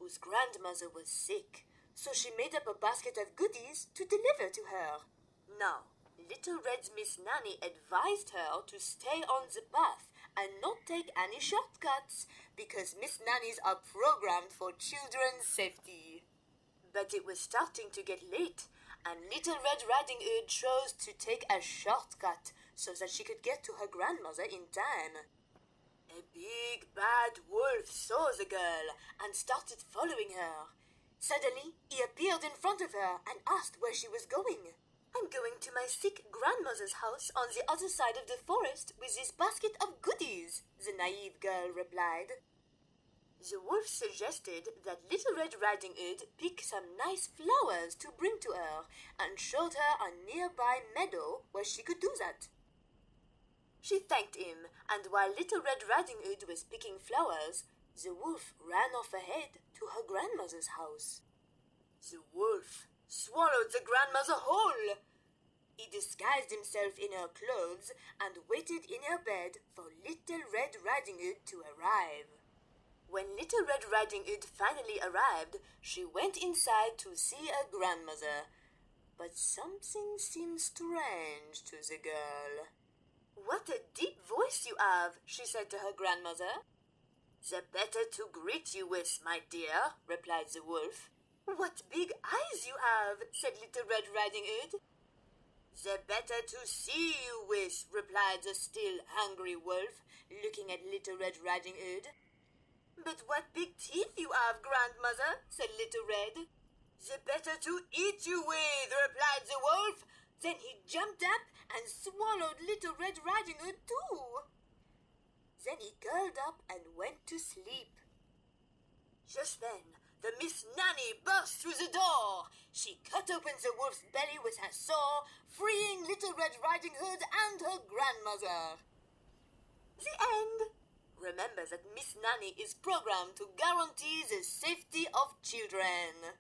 whose grandmother was sick, so she made up a basket of goodies to deliver to her. Now, Little Red Miss Nanny advised her to stay on the path and not take any shortcuts, because Miss Nannies are programmed for children's safety. But it was starting to get late, and Little Red Riding Hood chose to take a shortcut so that she could get to her grandmother in time. A big bad wolf saw the girl and started following her. Suddenly, he appeared in front of her and asked where she was going. I'm going to my sick grandmother's house on the other side of the forest with this basket of goodies, the naive girl replied. The wolf suggested that Little Red Riding Hood pick some nice flowers to bring to her and showed her a nearby meadow where she could do that. She thanked him, and while Little Red Riding Hood was picking flowers, the wolf ran off ahead to her grandmother's house. The wolf swallowed the grandmother whole. He disguised himself in her clothes and waited in her bed for Little Red Riding Hood to arrive. When Little Red Riding Hood finally arrived, she went inside to see her grandmother. But something seemed strange to the girl. What a deep voice you have, she said to her grandmother. The better to greet you with, my dear, replied the wolf. What big eyes you have, said Little Red Riding Hood. The better to see you with, replied the still hungry wolf, looking at Little Red Riding Hood. But what big teeth you have, grandmother, said Little Red. The better to eat you with, replied the wolf. Then he jumped up and swallowed Little Red Riding Hood too. Then he curled up and went to sleep. Just then, the Miss Nanny burst through the door. She cut open the wolf's belly with her saw, freeing Little Red Riding Hood and her grandmother. The end. Remember that Miss Nanny is programmed to guarantee the safety of children.